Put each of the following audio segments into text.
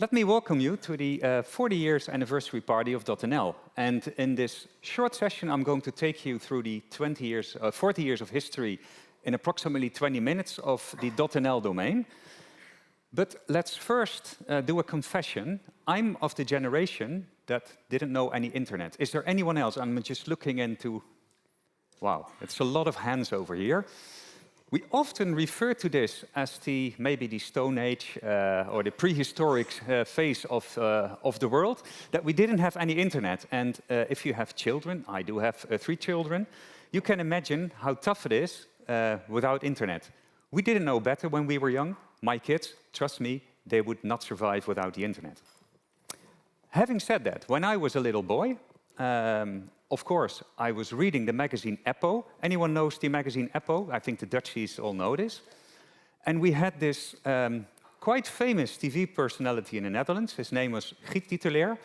Let me welcome you to the 40 years anniversary party of .nl. And in this short session, I'm going to take you through the 40 years of history in approximately 20 minutes of the .nl domain. But let's first do a confession. I'm of the generation that didn't know any internet. Is there anyone else? I'm just looking into... Wow, it's a lot of hands over here. We often refer to this as maybe the Stone Age or the prehistoric phase of the world, that we didn't have any internet. And if you have children, I do have 3 children, you can imagine how tough it is without internet. We didn't know better when we were young. My kids, trust me, they would not survive without the internet. Having said that, when I was a little boy, of course, I was reading the magazine Eppo. Anyone knows the magazine Eppo? I think the Dutchies all know this. And we had this quite famous TV personality in the Netherlands. His name was Giet Titulaer.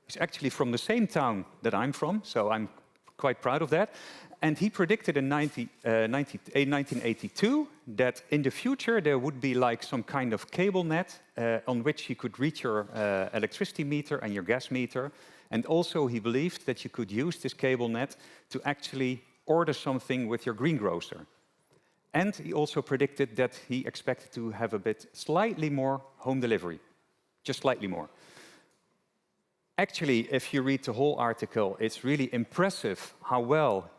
He's actually from the same town that I'm from, so I'm quite proud of that. And he predicted in 1982 that in the future there would be like some kind of cable net on which you could reach your electricity meter and your gas meter. And also he believed that you could use this cable net to actually order something with your greengrocer. And he also predicted that he expected to have slightly more home delivery, just slightly more. Actually, if you read the whole article, it's really impressive how well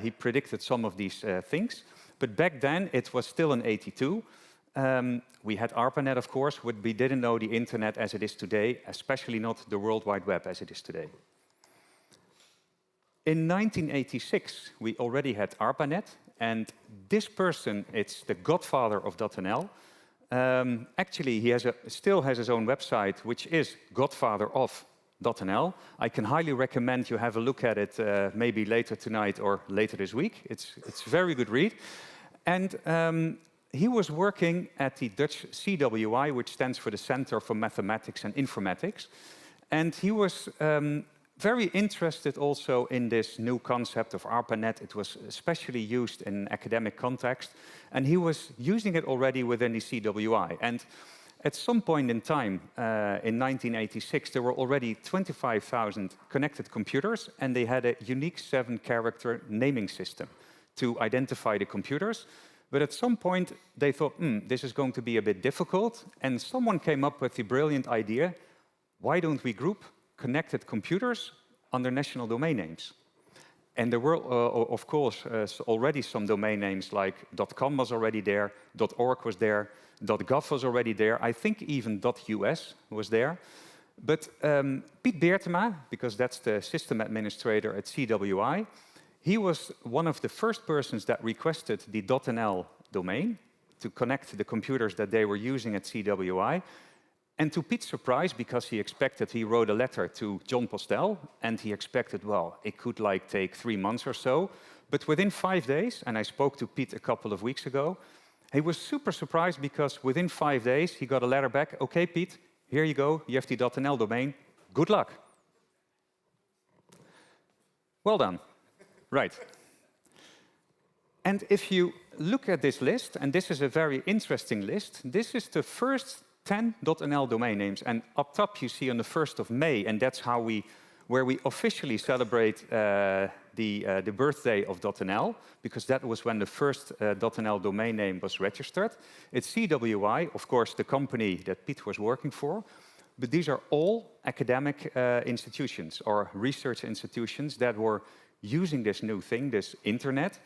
he predicted some of these things. But back then, it was still in '82. We had ARPANET, of course, but we didn't know the internet as it is today, especially not the World Wide Web as it is today. In 1986, we already had ARPANET, and this person, it's the godfather of .nl. Actually, he still has his own website, which is godfather of .nl. I can highly recommend you have a look at it maybe later tonight or later this week. It's a very good read. And he was working at the Dutch CWI, which stands for the Center for Mathematics and Informatics. And he was very interested also in this new concept of ARPANET. It was especially used in academic context. And he was using it already within the CWI. And at some point in time, in 1986, there were already 25,000 connected computers, and they had a unique 7-character naming system to identify the computers. But at some point, they thought, this is going to be a bit difficult. And someone came up with the brilliant idea, why don't we group connected computers under national domain names? And there were, of course, already some domain names like .com was already there, .org was there, .gov was already there. I think even .us was there. But Piet Beertema, because that's the system administrator at CWI, he was one of the first persons that requested the .nl domain to connect the computers that they were using at CWI. And to Piet's surprise, because he wrote a letter to John Postel, and he expected, well, it could like take 3 months or so. But within 5 days, and I spoke to Piet a couple of weeks ago, he was super surprised because within 5 days he got a letter back. Okay, Piet, here you go. You have the .nl domain. Good luck. Well done. Right. And if you look at this list, and this is a very interesting list, this is the first 10 .nl domain names. And up top you see on the 1st of May, and that's where we officially celebrate the birthday of .nl, because that was when the first .nl domain name was registered. It's CWI, of course, the company that Piet was working for. But these are all academic institutions or research institutions that were using this new thing, this internet,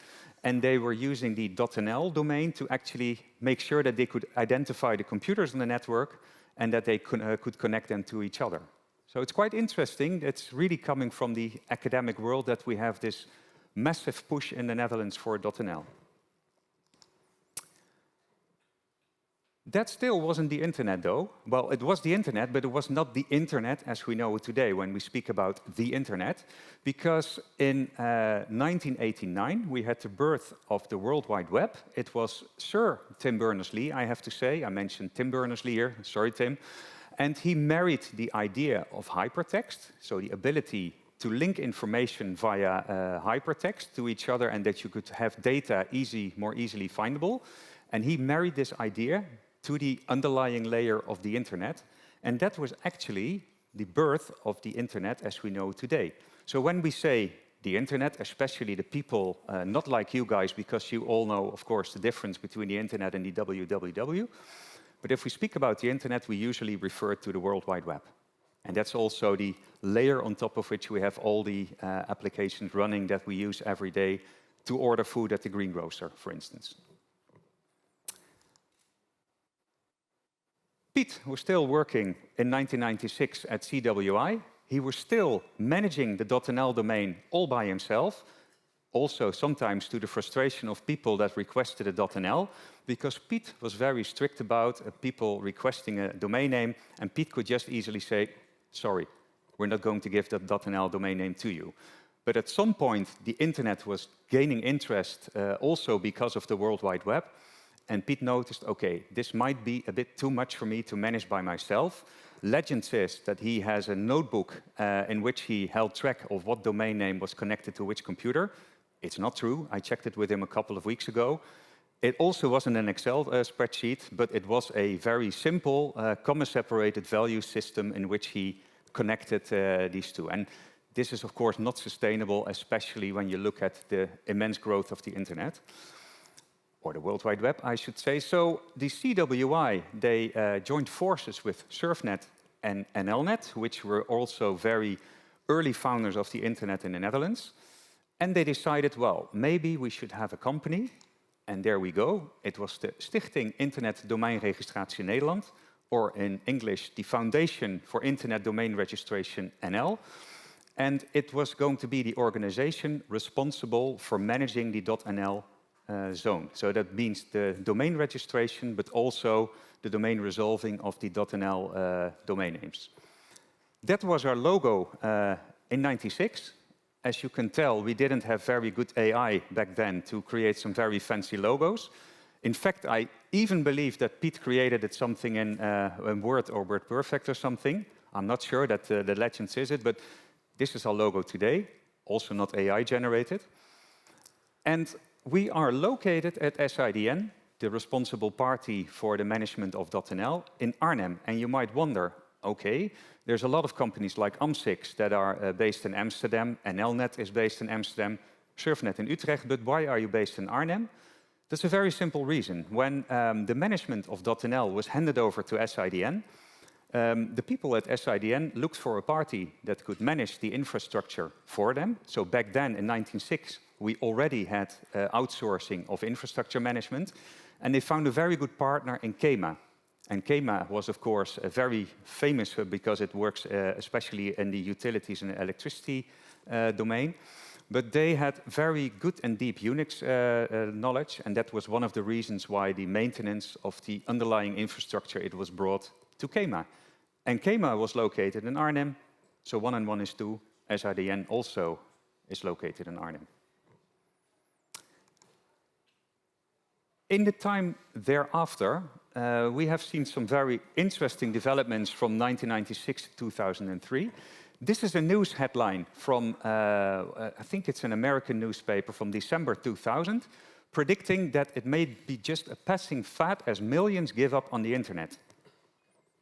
and they were using the .nl domain to actually make sure that they could identify the computers on the network and that they could connect them to each other. So it's quite interesting. It's really coming from the academic world that we have this massive push in the Netherlands for .nl. That still wasn't the internet, though. Well, it was the internet, but it was not the internet as we know it today when we speak about the internet. Because in 1989, we had the birth of the World Wide Web. It was Sir Tim Berners-Lee, I have to say. I mentioned Tim Berners-Lee here. Sorry, Tim. And he married the idea of hypertext, so the ability to link information via hypertext to each other and that you could have data more easily findable. And he married this idea to the underlying layer of the internet. And that was actually the birth of the internet as we know today. So when we say the internet, especially the people not like you guys, because you all know, of course, the difference between the internet and the www. But if we speak about the internet, we usually refer to the World Wide Web. And that's also the layer on top of which we have all the applications running that we use every day to order food at the greengrocer, for instance. Piet was still working in 1996 at CWI. He was still managing the .nl domain all by himself, also sometimes to the frustration of people that requested a .nl, because Piet was very strict about people requesting a domain name, and Piet could just easily say, sorry, we're not going to give that .nl domain name to you. But at some point, the internet was gaining interest also because of the World Wide Web, and Piet noticed, okay, this might be a bit too much for me to manage by myself. Legend says that he has a notebook in which he held track of what domain name was connected to which computer. It's not true. I checked it with him a couple of weeks ago. It also wasn't an Excel spreadsheet, but it was a very simple, comma-separated value system in which he connected these two. And this is, of course, not sustainable, especially when you look at the immense growth of the internet. Or the World Wide Web, I should say. So the CWI, they joined forces with SurfNet and NLNet, which were also very early founders of the internet in the Netherlands. And they decided, well, maybe we should have a company. And there we go. It was the Stichting Internet Domeinregistratie Nederland, or in English, the Foundation for Internet Domain Registration NL. And it was going to be the organization responsible for managing the .nl zone. So that means the domain registration, but also the domain resolving of the .nl domain names. That was our logo in '96. As you can tell, we didn't have very good AI back then to create some very fancy logos. In fact, I even believe that Piet created it something in Word or WordPerfect or something. I'm not sure that the legend says it, but this is our logo today, also not AI generated. And we are located at SIDN, the responsible party for the management of .nl, in Arnhem. And you might wonder, okay, there's a lot of companies like AMS-IX that are based in Amsterdam, NLNet is based in Amsterdam, SurfNet in Utrecht, but why are you based in Arnhem? That's a very simple reason. When the management of .nl was handed over to SIDN, the people at SIDN looked for a party that could manage the infrastructure for them. So back then, in 1996, we already had outsourcing of infrastructure management, and they found a very good partner in KEMA. And KEMA was, of course, very famous because it works especially in the utilities and electricity domain. But they had very good and deep Unix knowledge, and that was one of the reasons why the maintenance of the underlying infrastructure, it was brought to KEMA. And KEMA was located in Arnhem, so 1 and 1 is 2. SIDN also is located in Arnhem. In the time thereafter, we have seen some very interesting developments from 1996 to 2003. This is a news headline from, I think it's an American newspaper from December 2000, predicting that it may be just a passing fad as millions give up on the internet.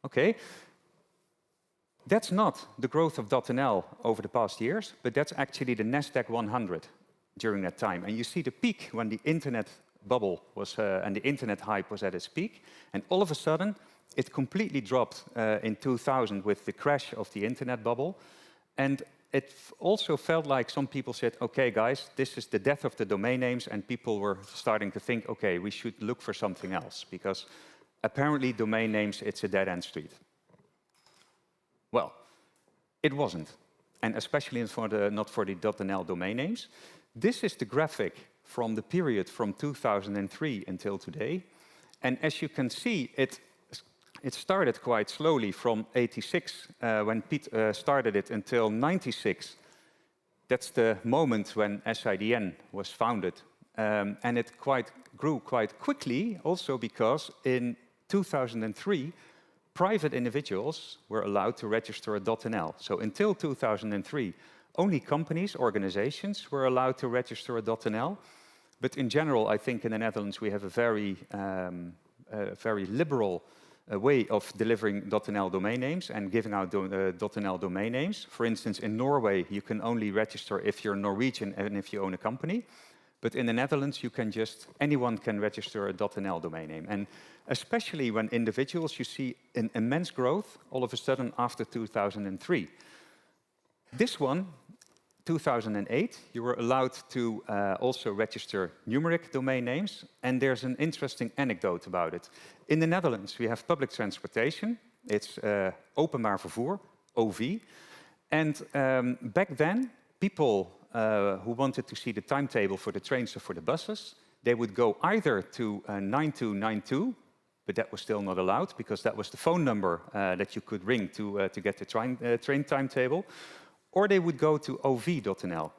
Okay, that's not the growth of .nl over the past years, but that's actually the NASDAQ 100 during that time. And you see the peak when the internet bubble was, and the internet hype was at its peak, and all of a sudden it completely dropped in 2000 with the crash of the internet bubble. And it also felt like some people said, okay guys, this is the death of the domain names, and people were starting to think, okay, we should look for something else, because apparently domain names, it's a dead-end street. Well, it wasn't, and especially not for the .nl domain names. This is the graphic from the period from 2003 until today. And as you can see, it started quite slowly from 86, when Piet started it, until 96. That's the moment when SIDN was founded. And it grew quite quickly, also because in 2003, private individuals were allowed to register a .nl. So until 2003, only companies, organizations were allowed to register a .nl. But in general, I think in the Netherlands we have a very liberal way of delivering .nl domain names and giving out .nl domain names. For instance, in Norway, you can only register if you're Norwegian and if you own a company. But in the Netherlands, anyone can register a .nl domain name. And especially when individuals, you see an immense growth all of a sudden after 2003. This one, 2008, you were allowed to also register numeric domain names. And there's an interesting anecdote about it. In the Netherlands, we have public transportation. It's openbaar vervoer, OV. And back then, people who wanted to see the timetable for the trains or for the buses, they would go either to 9292, but that was still not allowed because that was the phone number that you could ring to get the train timetable, or they would go to ov.nl.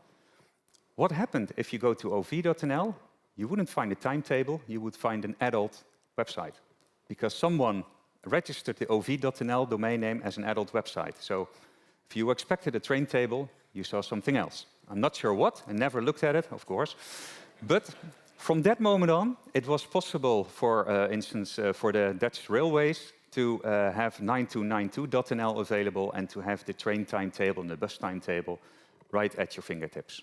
What happened if you go to ov.nl? You wouldn't find a timetable, you would find an adult website because someone registered the ov.nl domain name as an adult website. So if you expected a train table, you saw something else. I'm not sure what, I never looked at it, of course. But from that moment on, it was possible, for instance, for the Dutch railways to have 9292.nl available and to have the train timetable and the bus timetable right at your fingertips.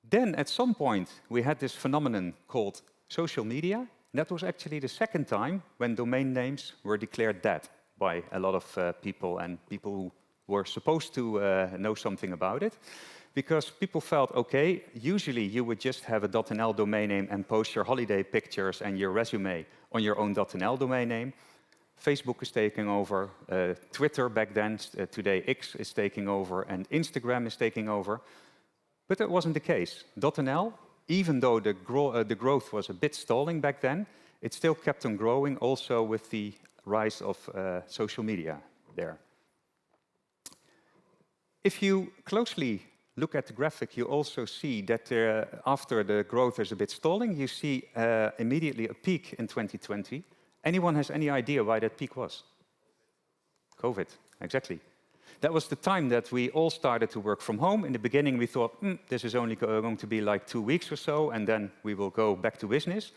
Then at some point, we had this phenomenon called social media. That was actually the second time when domain names were declared dead by a lot of people and people who were supposed to know something about it, because people felt, okay, usually you would just have a .nl domain name and post your holiday pictures and your resume on your own .nl domain name. Facebook is taking over, Twitter back then, today X is taking over, and Instagram is taking over. But that wasn't the case. .nl, even though the growth was a bit stalling back then, it still kept on growing also with the rise of social media there. If you closely look at the graphic, you also see that after the growth is a bit stalling, you see immediately a peak in 2020. Anyone has any idea why that peak was? COVID, exactly. That was the time that we all started to work from home. In the beginning, we thought, this is only going to be like 2 weeks or so, and then we will go back to business.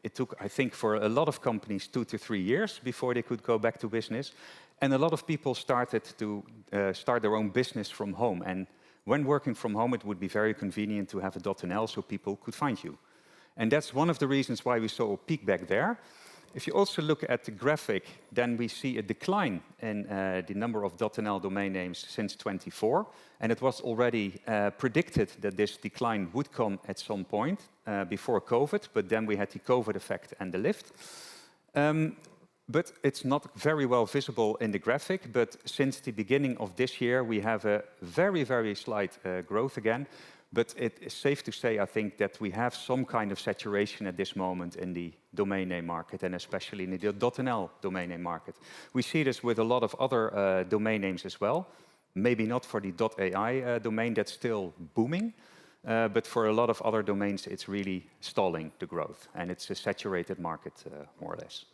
It took, I think, for a lot of companies 2 to 3 years before they could go back to business. And a lot of people started to start their own business from home. And when working from home, it would be very convenient to have a .nl so people could find you. And that's one of the reasons why we saw a peak back there. If you also look at the graphic, then we see a decline in the number of .nl domain names since 2024. And it was already predicted that this decline would come at some point before COVID, but then we had the COVID effect and the lift. But it's not very well visible in the graphic, but since the beginning of this year, we have a very, very slight growth again. But it is safe to say, I think, that we have some kind of saturation at this moment in the domain name market, and especially in the .nl domain name market. We see this with a lot of other domain names as well. Maybe not for the .ai domain, that's still booming. But for a lot of other domains, it's really stalling the growth. And it's a saturated market, more or less.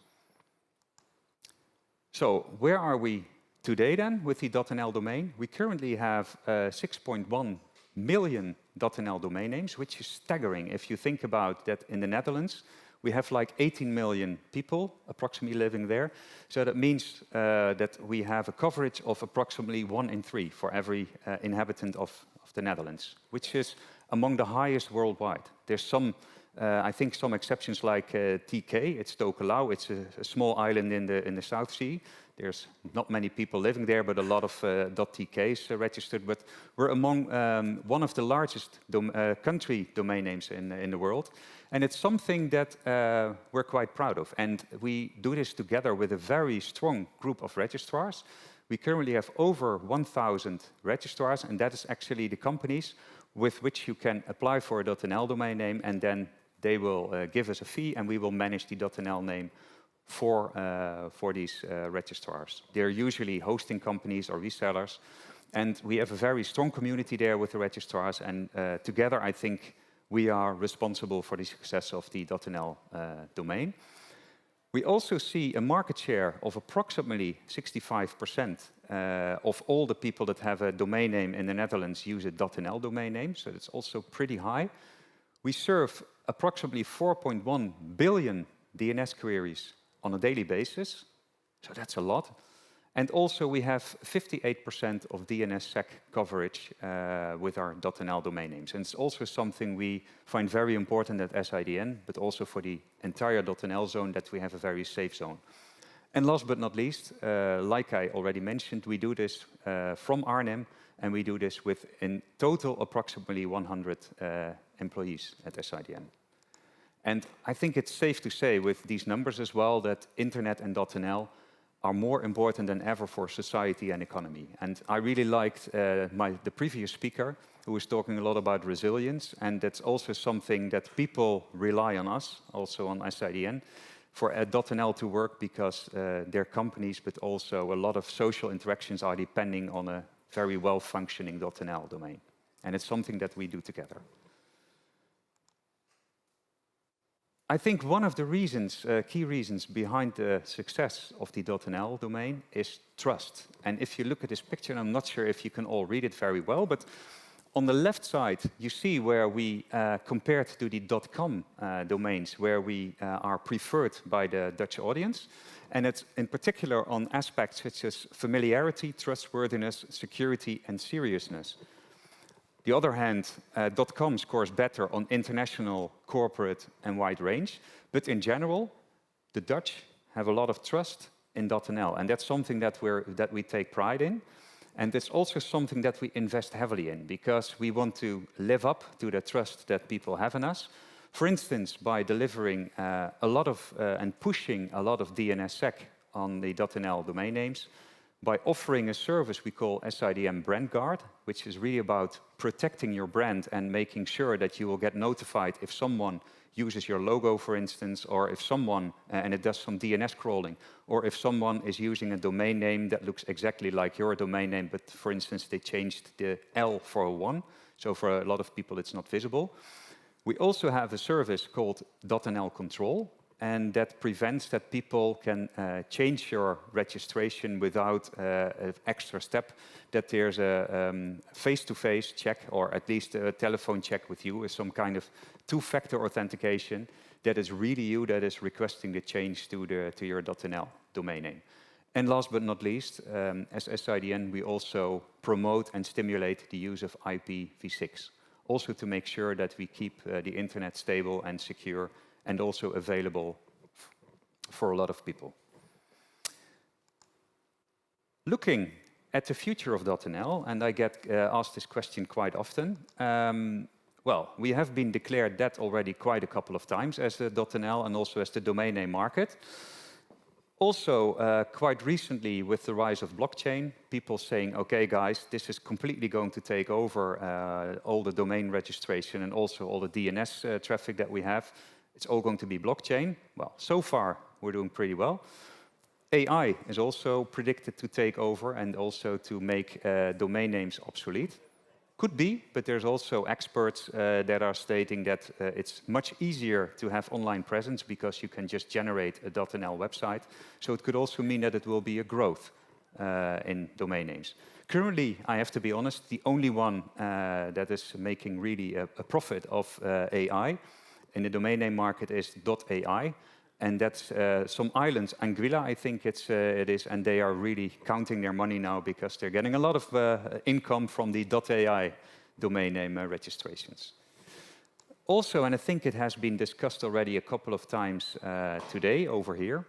So where are we today then with the .nl domain? We currently have 6.1 million .nl domain names, which is staggering. If you think about that in the Netherlands, we have like 18 million people approximately living there. So that means that we have a coverage of approximately 1 in 3 for every inhabitant of the Netherlands, which is among the highest worldwide. There's some I think some exceptions like TK, it's Tokelau, it's a small island in the South Sea. There's not many people living there, but a lot of .tk is registered. But we're among one of the largest country domain names in the world. And it's something that we're quite proud of. And we do this together with a very strong group of registrars. We currently have over 1,000 registrars, and that is actually the companies with which you can apply for a .nl domain name, and then they will give us a fee, and we will manage the .nl name for these registrars. They're usually hosting companies or resellers, and we have a very strong community there with the registrars, and together I think we are responsible for the success of the .nl domain. We also see a market share of approximately 65% of all the people that have a domain name in the Netherlands use a .nl domain name, so it's also pretty high. We serve approximately 4.1 billion DNS queries on a daily basis, so that's a lot. And also we have 58% of DNSSEC coverage with our .nl domain names. And it's also something we find very important at SIDN, but also for the entire .nl zone, that we have a very safe zone. And last but not least, like I already mentioned, we do this from Arnhem, and we do this with in total approximately 100 employees at SIDN. And I think it's safe to say with these numbers as well that internet and .nl are more important than ever for society and economy. And I really liked the previous speaker, who was talking a lot about resilience, and that's also something that people rely on us, also on SIDN, for .nl to work, because their companies, but also a lot of social interactions are depending on a very well-functioning .nl domain. And it's something that we do together. I think one of the reasons, key reasons behind the success of the .nl domain is trust. And if you look at this picture, and I'm not sure if you can all read it very well, but on the left side, you see where we, compared to the .com domains, where we are preferred by the Dutch audience. And it's in particular on aspects such as familiarity, trustworthiness, security, and seriousness. The other hand, .com scores better on international, corporate, and wide range. But in general, the Dutch have a lot of trust in .nl, and that's something that we take pride in. And it's also something that we invest heavily in, because we want to live up to the trust that people have in us. For instance, by delivering a lot of and pushing a lot of DNSSEC on the .nl domain names, by offering a service we call SIDN Brand Guard, which is really about protecting your brand and making sure that you will get notified if someone uses your logo, for instance, or if someone, and it does some DNS crawling, or if someone is using a domain name that looks exactly like your domain name, but for instance, they changed the L for a 1, so for a lot of people it's not visible. We also have a service called .nl Control, and that prevents that people can change your registration without an extra step, that there's a face-to-face check, or at least a telephone check with you, with some kind of two-factor authentication, that is really you that is requesting the change to your .nl domain name. And last but not least, as SIDN, we also promote and stimulate the use of IPv6, also to make sure that we keep the internet stable and secure, and also available for a lot of people. Looking at the future of .nl, and I get asked this question quite often, well, we have been declared that already quite a couple of times as the .nl and also as the domain name market. Also, quite recently, with the rise of blockchain, people saying, okay, guys, this is completely going to take over all the domain registration and also all the DNS traffic that we have. It's all going to be blockchain. Well, so far, we're doing pretty well. AI is also predicted to take over and also to make domain names obsolete. Could be, but there's also experts that are stating that it's much easier to have online presence because you can just generate a .nl website. So it could also mean that it will be a growth in domain names. Currently, I have to be honest, the only one that is making really a profit of AI in the domain name market is .ai, and that's some islands, Anguilla, I think it is, and they are really counting their money now because they're getting a lot of income from the .ai domain name registrations. Also, and I think it has been discussed already a couple of times today over here,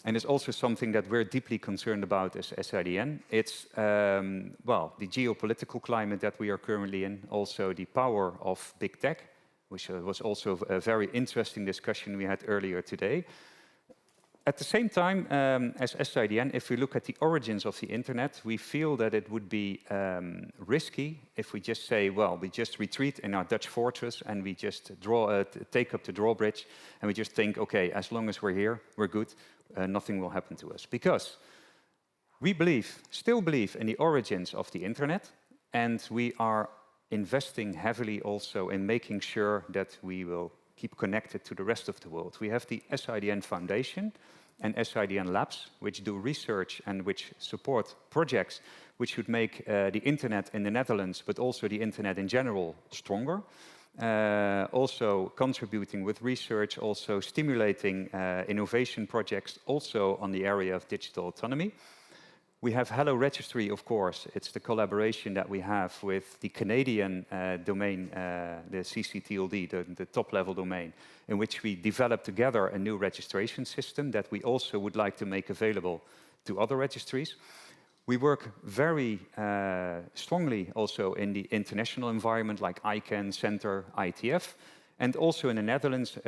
and it's also something that we're deeply concerned about as SIDN. It's, well, the geopolitical climate that we are currently in, also the power of big tech, which was also a very interesting discussion we had earlier today. At the same time, as SIDN, if we look at the origins of the internet, we feel that it would be risky if we just say, well, we just retreat in our Dutch fortress and we just take up the drawbridge and we just think, okay, as long as we're here, we're good, nothing will happen to us. Because we still believe in the origins of the internet, and we are investing heavily also in making sure that we will keep connected to the rest of the world. We have the SIDN Foundation and SIDN Labs, which do research and which support projects which should make the internet in the Netherlands, but also the internet in general, stronger. also contributing with research, also stimulating innovation projects, also on the area of digital autonomy. We have Hello Registry, of course. It's the collaboration that we have with the Canadian domain, the CCTLD, the top-level domain, in which we develop together a new registration system that we also would like to make available to other registries. We work very strongly also in the international environment, like ICANN, Center, ITF, and also in the Netherlands,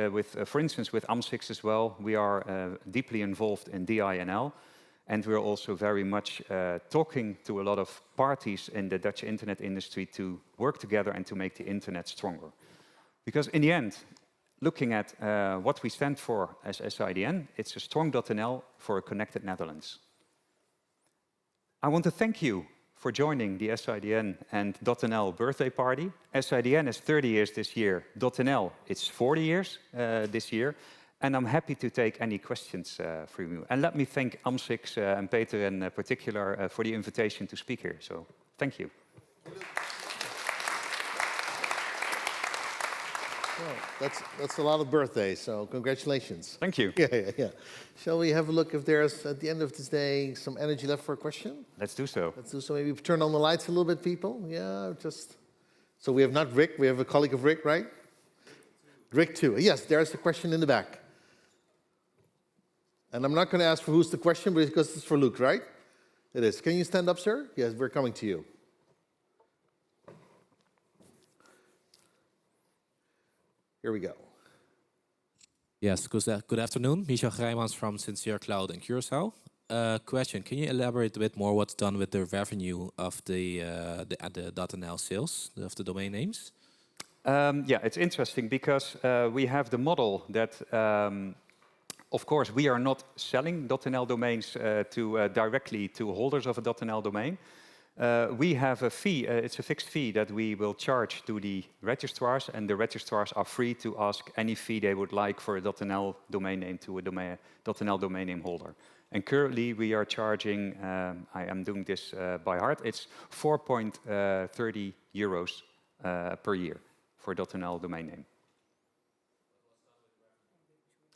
for instance, with AMS-IX as well. We are deeply involved in DINL. And we're also very much talking to a lot of parties in the Dutch internet industry to work together and to make the internet stronger. Because in the end, looking at what we stand for as SIDN, it's a strong .nl for a connected Netherlands. I want to thank you for joining the SIDN and .nl birthday party. SIDN is 30 years this year. .nl, it's 40 years this year. And I'm happy to take any questions from you. And let me thank AMS-IX and Peter in particular for the invitation to speak here. So thank you. Well, that's a lot of birthdays, so congratulations. Thank you. Yeah. Shall we have a look if there's, at the end of this day, some energy left for a question? Let's do so. Let's do so. Maybe turn on the lights a little bit, people. Yeah, just... So we have not Rick, we have a colleague of Rick, right? Rick too. Yes, there's a question in the back. And I'm not going to ask for who's the question, but because it's for Loek, right? It is. Can you stand up, sir? Yes, we're coming to you. Here we go. Yes, good afternoon. Michel Grijmans from Sincere Cloud in Curaçao. Question, can you elaborate a bit more what's done with the revenue of the .nl sales, of the domain names? Yeah, it's interesting because we have the model that... of course, we are not selling .nl domains directly to holders of a .nl domain. We have a fee, it's a fixed fee that we will charge to the registrars, and the registrars are free to ask any fee they would like for a .nl domain name to a .nl domain name holder. And currently we are charging, I am doing this by heart, it's 4.30 euros per year for a .nl domain name.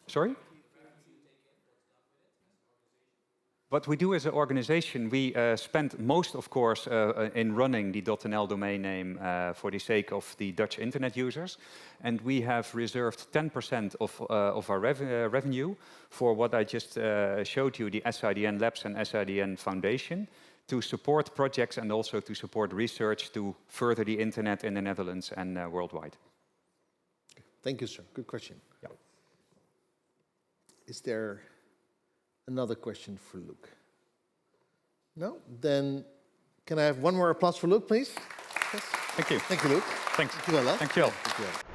Sorry? What we do as an organization, we spend most, of course, in running the .nl domain name for the sake of the Dutch internet users. And we have reserved 10% of our revenue for what I just showed you, the SIDN Labs and SIDN Foundation, to support projects and also to support research to further the internet in the Netherlands and worldwide. Thank you, sir. Good question. Yeah. Is there another question for Loek? No? Then can I have one more applause for Loek, please? Yes. Thank you. Thank you, Loek. Thanks. Thank you, Ella. Thank you. Thank you.